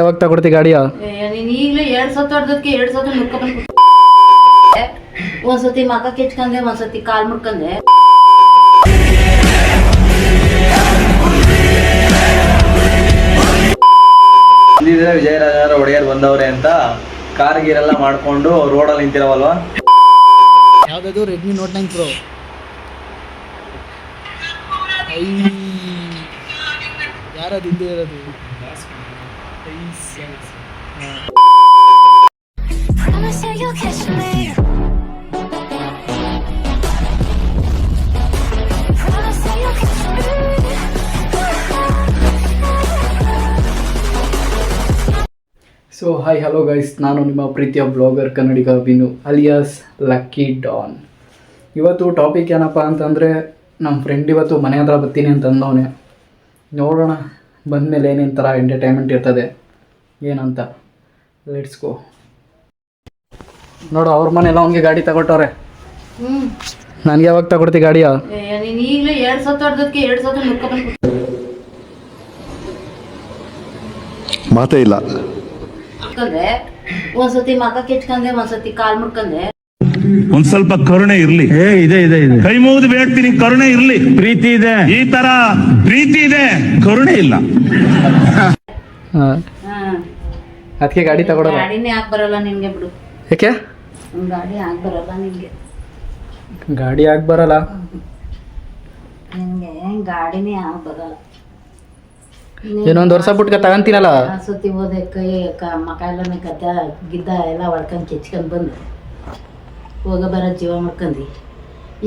ಯಾವಾಗ ತಗೊಡ್ತಿ ಗಾಡಿಯ? ನೀನ್ ಈಗಲೇ 2 ಸತ ಹೊಡೆದಕ್ಕೆ 2 ಸತ ಮುಟ್ಕೊಂಡ್ ಒಂದ್ಸತಿ ಮಕ ಕೆಚ್ಕಂದೆ, ಒಂದ್ಸತಿ ಕಾಲ್ ಮುಟ್ಕಂದೆ. ವಿಜಯರಾಜ ಒಡೆಯರ್ ಬಂದವ್ರೆ ಅಂತ ಕಾರ್ ಗೀರೆಲ್ಲ ಮಾಡ್ಕೊಂಡು ರೋಡಲ್ಲಿ ನಿಂತಿರವಲ್ವಾ? ಯಾವ್ದದು? Redmi Note 9 Pro. ಯಾರದು ಹಿಂದೆ ಇರೋದು? ಸೊ ಹಾಯ್ ಹಲೋ ಗೈಸ್, ನಾನು ನಿಮ್ಮ ಪ್ರೀತಿಯ ಬ್ಲಾಗರ್ ಕನ್ನಡಿಗ ವಿನು ಅಲಿಯಾಸ್ ಲಕ್ಕಿ ಡಾನ್. ಇವತ್ತು ಟಾಪಿಕ್ ಏನಪ್ಪ ಅಂತಂದರೆ, ನಮ್ಮ ಫ್ರೆಂಡ್ ಇವತ್ತು ಮನೆ ಹತ್ರ ಬರ್ತೀನಿ ಅಂತ ಅಂದವನೆ. ನೋಡೋಣ ಬಂದಮೇಲೆ ಏನೇನು ಥರ ಎಂಟರ್ಟೈನ್ಮೆಂಟ್ ಇರ್ತದೆ ಏನಂತ. Let's go. ನೋಡು, ಅವ್ರ ಮನೆಯಲ್ಲ ಅವನಿಗೆ ಗಾಡಿ ತಗೊಟ್ಟವ್ರೆ. ನನಗೆ ಯಾವಾಗ ತಗೊಡ್ತಿ ಗಾಡಿಯ? ನೀನ್ ಈಗಲೇ 2 ಸತ ಹೊಡೆದಕ್ಕೆ 2 ಸತ ಮುಟ್ಕೊಂಡ್ ಮಾತೇ ಇಲ್ಲ. ಒಂದ್ಸತಿ ಮಕ ಕೆಚ್ಕಂದೆ, ಒಂದ್ಸತಿ ಕಾಲ್ ಮುಟ್ಕಂದೆ. ಒಂದ್ ಸ್ವಲ್ಪ ಕರುಣೆ ಇರ್ಲಿ. ಇದೆ ಕೈ ಮುಗಿದು ಬೇಡ್ತೀನಿ, ಕರುಣೆ ಇರ್ಲಿ. ಪ್ರೀತಿ ಇದೆ, ಈ ತರ ಪ್ರೀತಿ ಇದೆ, ಕರುಣೆ ಇಲ್ಲ. ಅದಕ್ಕೆ ಗಾಡಿ ತಗೊಳ್ಳೋಣ. ಗಾಡಿನೇ ಹಾಕ್ ಬರಲ್ಲ ನಿನ್ಗೆ, ಬಿಡು. ಯಾಕೆ ಗಾಡಿ ಹಾಕ್ ಬರಲ್ಲ ನಿನ್ಗೆ? ಗಾಡಿ ಹಾಕ್ ಬರಲ್ಲ ನಿನ್ಗೆ? ಗಾಡಿನೇ ಹಾಕ್ ಬರಲ್ಲ. ಏನೊಂದು ವರ್ಷ ಬಿಟ್ಕ ತಗಂತೀನಲ್ಲ. ಸತಿ ಹೋದೆ, ಕೈ ಮಕ ಎಲ್ಲ ಗದ್ದ ಗಿದ್ದ ಎಲ್ಲ ಹೊಡ್ಕೊಂಡ್ ಕೆಚ್ಕೊಂಡ್ ಬಂದು ಹೋಗ ಬರೋ ಜೀವ ಮಾಡ್ಕೊಂಡಿ.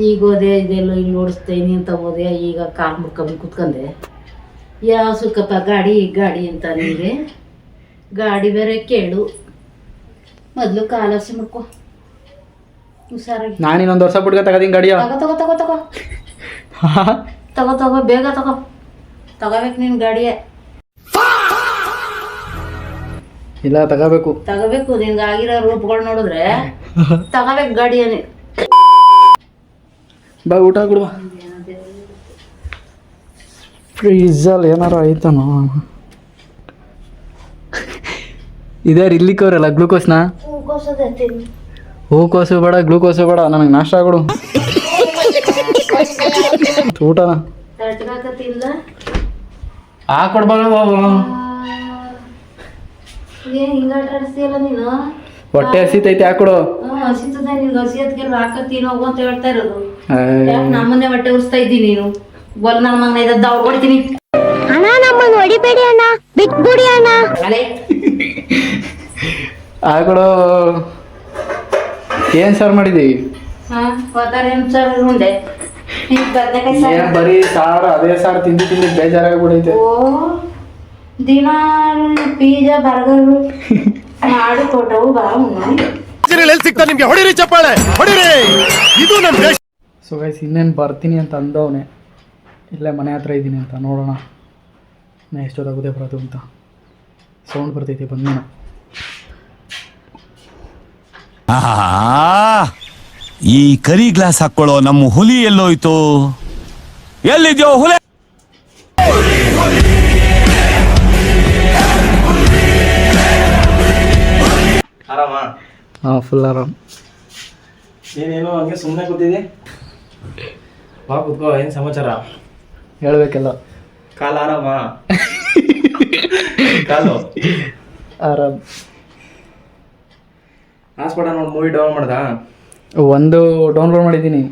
ಈಗ ಹೋದೆ, ಇದೆಲ್ಲ ಇಲ್ಲಿ ಓಡಿಸ್ತೀನಿ ಅಂತ ಹೋದೆ, ಈಗ ಕಾಲ್ ಮುಟ್ಕೊಂಡ್ ಕುತ್ಕೊಂಡೆ. ಯಾವ ಸುಖಪ್ಪ ಗಾಡಿ ಅಂತ ನಿಂಗೆ? ಗಾಡಿ ಬೇರೆ ಕೇಳು, ಮೊದ್ಲು ಕಾಲರ್ಸಿ ಮುಟ್ಕೊ ಹುಷಾರಾಗಿ. ನಾನು ಇನ್ನೊಂದು ವರ್ಷ ಬಿಟ್ಕ ತಗೋತೀನಿ ಗಾಡಿಯ. ತಗೋ ಬೇಗ ತಗೋಬೇಕು ನಿನ್ ಗಾಡಿಯೇ. ಇಲ್ಲ, ತಗೋಬೇಕು. ನಿನ್ಗೆ ಆಗಿರೋ ರೂಪಗಳು ನೋಡಿದ್ರೆ ತಗೋಬೇಕು ಗಾಡಿಯೇ. ಬಾ, ಊಟ ಕೊಡುವ. ಫ್ರೀಜಲ್ಲಿ ಏನಾರು ಆಯ್ತಾನೋ. ಇದೇ ಇರ್ಲಿಕ್ಕವ್ರಲ್ಲ ಗ್ಲೂಕೋಸ್ನ. ಹೂಕೋಸು ಬೇಡ, ಗ್ಲೂಕೋಸು ಬೇಡ, ನನಗೆ ನಾಷ್ಟ ಕೊಡು. ಊಟನ ಹಾಕೊಡ್ಬಾರ. ನೀನು ಹೊಟ್ಟೆ ಹಸಿತೈತೆ, ಹಾಕೊಡು. ಹಸಿತದೆ ನಿನ್ಗೆ. ಹಸಿ ಅದಕ್ಕೆ ಹಾಕತ್ತೀನಿ ಹೋಗು ಅಂತ ಹೇಳ್ತಾ ಇರೋದು. ನಮ್ಮನ್ನೇ ಹೊಟ್ಟೆ ಉರಿಸ್ತಾ ಇದ್ದೀನಿ ನೀನು. ಬಲ್ ನನ್ನ ಮಗನ ಇದ್ದದ್ದು ಅವ್ರು ಹೊಡಿತೀನಿ. ಅಣ್ಣ, ನಮ್ಮನ್ನು ಹೊಡಿಬೇಡಿ ಅಣ್ಣ, ಬಿಟ್ಬಿಡಿ ಅಣ್ಣ. ಹಾಕೊಡು. ಏನ್ ಸಾರು ಮಾಡಿದೀವಿ? ಉಂಡೆ ಬರೀ ಸಾರು, ಅದೇ ಸಾರು ತಿಂದು ಬೇಜಾರಾಗ್ಬಿಡೈತೆ. ದಿನ ಪಿಜ್ಜಾ ಬರ್ಗರ್ ಮಾಡಿ ಕೊಟ್ಟವು ಸೊ ಗೈಸ್, ಇನ್ನೇನು ಬರ್ತೀನಿ ಅಂತ ಅಂದವನೆ. ಇಲ್ಲೇ ಮನೆ ಹತ್ರ ಇದ್ದೀನಿ ಅಂತ. ನೋಡೋಣ ನಾ ಎಷ್ಟೊತ್ತಾಗೋದೇ ಬರೋದು ಅಂತ. ಸೌಂಡ್ ಬರ್ತೈತಿ, ಬಂದೇನ. ಈ ಕರಿ ಗ್ಲಾಸ್ ಹಾಕೊಳ್ಳೋ ನಮ್ಮ ಹುಲಿ ಎಲ್ಲೋಯ್ತು? ಎಲ್ಲಿದ್ಯೋ ಹುಲಿ? ಆರಾಮ? ಹಾಂ, ಫುಲ್ ಆರಾಮ್. ನೀನೇನು ಹಂಗೆ ಸುಮ್ಮನೆ ಕೂತಿದ್ದಿ? ಬಾ ಕೂತ್ಕೋ. ಏನು ಸಮಾಚಾರ? ಹೇಳ್ಬೇಕೆಲ್ಲ. ಕಾಲು ಆರಾಮ? ಕಾಲು ಆರಾಮ್. ಹಾಸ್ಪಿಟಲ್ ನೋಡಿ ಮೂವಿ ಡೌನ್ ಮಾಡ್ದ? ಒಂದು ಡೌನ್ಲೋಡ್ ಮಾಡಿದ್ದೀನಿ,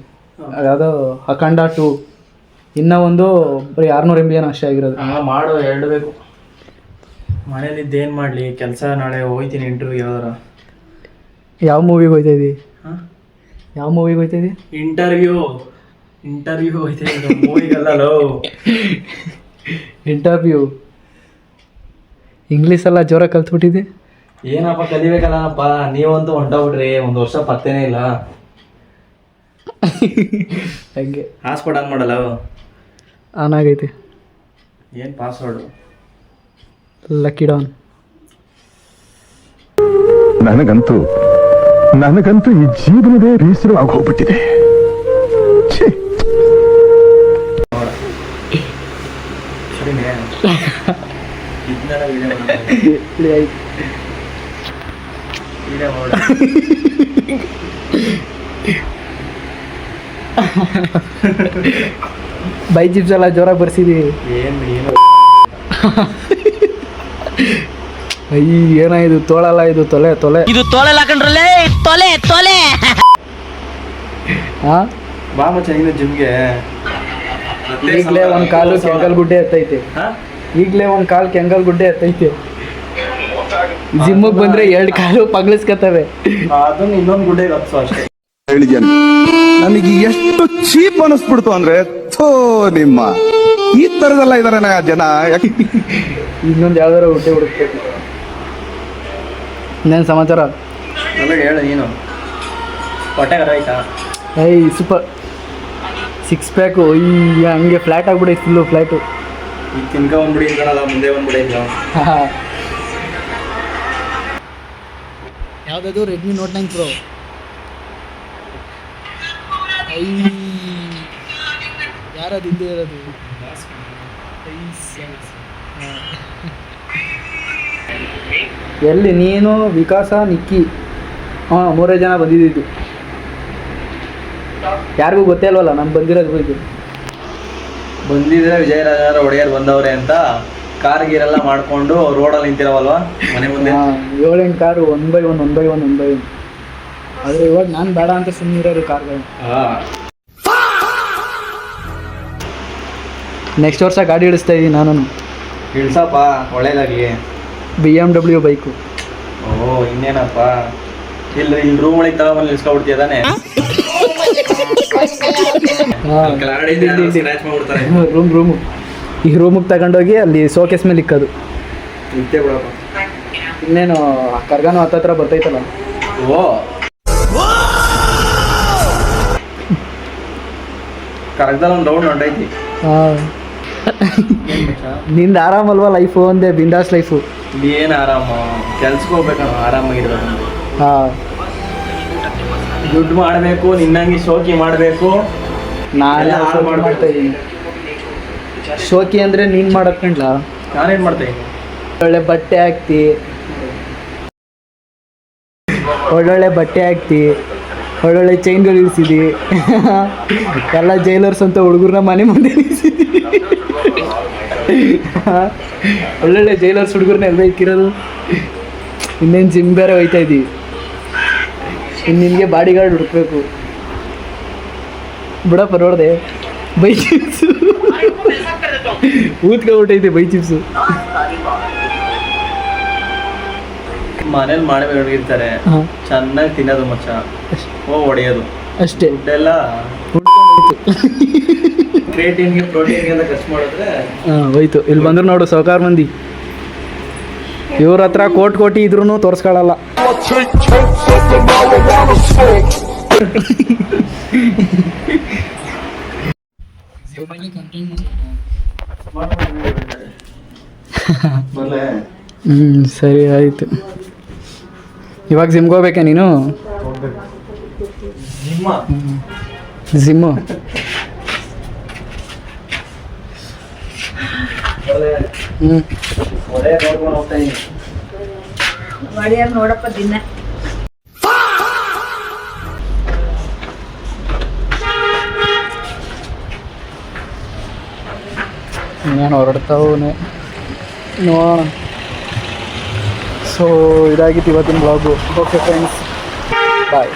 ಯಾವುದೋ ಅಖಂಡ 2. ಇನ್ನೂ ಒಂದು ಬರೀ 600 MB ಅಷ್ಟೇ ಆಗಿರೋದು. ಮಾಡು, 2 ಬೇಕು. ಮನೇಲಿದ್ದು ಏನು ಮಾಡಲಿ ಕೆಲಸ. ನಾಳೆ ಹೋಗ್ತೀನಿ ಇಂಟರ್ವ್ಯೂ. ಯಾವ್ದಾರ ಯಾವ ಮೂವಿಗೆ ಹೋಗ್ತಾ ಇದ್ದೀವಿ? ಯಾವ ಮೂವಿಗೆ ಹೋಗ್ತಾ ಇದ್ದೀವಿ? ಇಂಟರ್ವ್ಯೂ ಹೋಗ್ತೀನಿ, ಮೂವಿಗಲ್ಲ. ಇಂಟರ್ವ್ಯೂ ಇಂಗ್ಲೀಷೆಲ್ಲ ಜೋರಾಗಿ ಕಲ್ತ್ಬಿಟ್ಟಿದೆ. ಏನಪ್ಪ ಕಲಿಬೇಕಲ್ಲಪ್ಪ. ನೀವಂತೂ ಹೊಂಟೋಗ್ಬಿಟ್ರಿ, 1 ವರ್ಷ ಪತ್ತೇನೇ ಇಲ್ಲ. ಹಂಗೆ ಹಾಸ್ಪಿಟಲ್ ಆನ್ ಮಾಡಲ್ಲ? ಆನ್ ಆಗೈತೆ. ಏನು ಪಾಸ್ವರ್ಡು? Lucky Don. ನನಗಂತೂ ಈ ಜೀವನವೇ ಬೇಸರವಾಗಿ ಹೋಗ್ಬಿಟ್ಟಿದೆ. ಇದನ್ನೆಲ್ಲ ವಿಡಿಯೋ ಮಾಡ ಬೈ ಚಿಪ್ಸ್ ಎಲ್ಲ ಜೋರಾಗಿ ಬರ್ಸಿದೀವಿ. ಏನು ಅಯ್ಯ ಏನಾಯ್ತು ತೋಳಲ್ಲ, ಇದು ತೊಲೆ ತೊಲೆ. ಇದು ತೋಳೆ ಹಾಕೊಂಡ್ರಲ್ಲೇ ತೊಲೆ ತೊಲೆ. ಹಾ ಬಾ ಮಚ್ಚ ನೀನು ಜಿಮ್ಗೆ. ಈಗಲೇ ಒಂದು ಕಾಲು ಕೆಂಗಲ್ ಗುಡ್ಡೆ ಎತ್ತೈತೆ. ಈಗಲೇ ಒಂದು ಕಾಲು ಕೆಂಗಲ್ ಗುಡ್ಡೆ ಎತ್ತೈತೆ. ಜಿಮ್ಮಿಗೆ ಬಂದ್ರೆ 2 ಕಾಲು ಪಗ್ಲಿಸ್ಕೊತವೆ. ಅದನ್ನ ಇನ್ನೊಂದು ಗುಡ್ಡೆ ಹತ್ಸು ಅಷ್ಟೇ. ಹೇಳಿದ್ಯಾನೆ ನನಗೆ ಎಷ್ಟು ಚೀಪ್ ಅನಿಸ್ಬಿಡ್ತು ಅಂದ್ರೆ ಥೋ ನಿಮ್ಮ ಈ ತರದೆಲ್ಲ ಇದಾರೆ ಜನ. ಇನ್ನೊಂದು ಯಾವ್ದಾರ ಗುಡ್ಡೆ ಹುಡುಕ್ಬೇಕು. ಇನ್ನೇನು ಸಮಾಚಾರ? ನನಗೆ ಹೇಳು ನೀನು. ಹೊಟ್ಟೆ ಆಯ್ತಾ? I super 6 pack. ಈ ಹಂಗೆ ಫ್ಲ್ಯಾಟ್ ಆಗ್ಬಿಡಿ, ಫುಲ್ಲು ಫ್ಲ್ಯಾಟು. ಈಗ ತಿನ್ಕ ಬಂದ್ಬಿಡಿ ಕಣಲ್ಲ, ಮುಂದೆ ಬಂದ್ಬಿಡಿ ಈಗ. ಯಾವುದದು? Redmi Note 9 Pro. ಐ ಯಾರದು ಹಿಂದೆ ಇರೋದು? ಎಲ್ಲಿ ನೀನು, ವಿಕಾಸ, ನಿಕ್ಕಿ, ಹಾಂ 3 ಜನ ಬಂದಿದ್ದು. ಯಾರಿಗೂ ಗೊತ್ತೇ ಇಲ್ವಲ್ಲ ನಾನು ಬಂದಿರೋದು. ಇದು ಬಂದಿದ್ರೆ ವಿಜಯರಾಜನಗರ ಒಡೆಯರ್ ಬಂದವ್ರೆ ಅಂತ ಕಾರ್ ಗೀರೆಲ್ಲ ಮಾಡ್ಕೊಂಡು ರೋಡಲ್ಲಿ ನಿಂತಿರವಲ್ವಾ ಮನೆ ಮುಂದೆ. 7-8 ಕಾರು 1 by 1. ಆದರೆ ಇವಾಗ ನಾನು ಬೇಡ ಅಂತ ಸುಮ್ಮನಿರೋರು ಕಾರ್ಗಳು. ನೆಕ್ಸ್ಟ್ ವರ್ಷ ಗಾಡಿ ಇಳಿಸ್ತಾ ಇದ್ದೀನಿ ನಾನು. ಇಳ್ಸಪ್ಪ, ಒಳ್ಳೇದಾಗ್ಲಿ. BMW bike. ಓ ಇನ್ನೇನಪ್ಪ, ಇಲ್ಲಿ ರೂಮ್ ಒಳಗೆ ತಗೊಂಡ್ಬಂದು ನಿಲ್ಸ್ಕೊಬಿಡ್ತೀಯ ತಾನೆ. ರೂಮು ಈ ರೂಮಿಗೆ ತಗೊಂಡೋಗಿ ಅಲ್ಲಿ ಶೋಕೇಸ್ ಮೇಲೆ ಇಕ್ಕೋದು. ನಿಂತೆ ಬಿಡಪ್ಪ. ಇನ್ನೇನು ಕರ್ಗಾನು ಹತ್ತತ್ರ ಬರ್ತೈತಲ್ಲ. ಓ ಕರೆಕ್ಟಲ್ಲಿ ಒಂದು ರೌಂಡ್ ಹೊಂಟೈತಿ. ಹಾಂ ನಿಂದು ಆರಾಮಲ್ವಾ ಲೈಫು? ಒಂದೇ ಬಿಂದಾಸ್ ಲೈಫು. ಏನು ಆರಾಮ, ಕೆಲ್ಸಕ್ಕೆ ಹೋಗ್ಬೇಕಣ್ಣ, ಆರಾಮಾಗಿರ್ಬೇಕು. ಹಾಂ ದುಡ್ಡು ಮಾಡಬೇಕು, ನಿನ್ನಂಗೆ ಶೋಕಿ ಮಾಡಬೇಕು. ನಾನೇ ಮಾಡ್ತಾ ಇದ್ದೀನಿ. ಶೋಕಿ ಅಂದರೆ ನೀನು ಮಾಡಕ್ಕಂಡ್ಲ. ನಾನೇನು ಮಾಡ್ತಾ ಇದ್ದೀನಿ? ಒಳ್ಳೆ ಬಟ್ಟೆ ಹಾಕ್ತಿ, ಒಳ್ಳೊಳ್ಳೆ ಬಟ್ಟೆ ಹಾಕ್ತಿ, ಒಳ್ಳೊಳ್ಳೆ ಚೈನ್ಗಳು ಇಳಿಸಿದಿ. ಎಲ್ಲ ಜೈಲರ್ಸ್ ಅಂತ ಹುಡುಗರನ್ನ ಮನೆ ಮುಂದೆ ನಿಲ್ಸಿದಿ. ಒಳ್ಳೊಳ್ಳೆ ಜೈಲರ್ಸ್ ಹುಡುಗರನ್ನ ಎಲ್ಲ ಇಕ್ಕಿರೋದು. ಇನ್ನೇನು ಜಿಮ್ ಬೇರೆ ಹೋಯ್ತಾ ಇದ್ದೀವಿ. ಇನ್ನು ನಿನಗೆ ಬಾಡಿ ಗಾರ್ಡ್ ಹುಡುಕ್ಬೇಕು. ಬಿಡಪ್ಪ ನೋಡಿದೆ ಬೈ ಚಿಪ್ಸು ಊದ್ಕೊಬಿಟ್ಟೈತೆ. ಬೈ ಚಿಪ್ಸು ಮನೇಲಿ ಮಾಡಿರ್ತಾರೆ, ಚೆನ್ನಾಗಿ ತಿನ್ನೋದು ಮಚ್ಚ, ಹೊಡೆಯೋದು ಅಷ್ಟೇ. ದುಡ್ಡೆಲ್ಲ ಕ್ರಿಯೇಟಿನ್ಗೆ ಪ್ರೋಟೀನ್ಗೆ ಅಂತ ಖರ್ಚು ಮಾಡಿದ್ರೆ ಹೋಯ್ತು. ಇಲ್ಲಿ ಬಂದ್ರು ನೋಡು ಸಾವ್ಕಾರ ಮಂದಿ, ಇವ್ರ ಹತ್ರ ಕೋಟಿ ಇದ್ರೂ ತೋರಿಸ್ಕೊಳ್ಳಲ್ಲ. ಸರಿ ಆಯಿತು. ಇವಾಗ ಜಿಮ್ಗೆ ಹೋಗ್ಬೇಕಾ ನೀನು? ಜಿಮ್ಮು ನೋಡಪ್ಪ ದಿನ ನಾನು ಹೊರಡ್ತಾವನೆ ನೋಡೋಣ. ಸೊ ಇದಾಗಿತ್ತು ಇವತ್ತಿನ ಬ್ಲಾಗು. ಓಕೆ ಫ್ರೆಂಡ್ಸ್, ಬಾಯ್.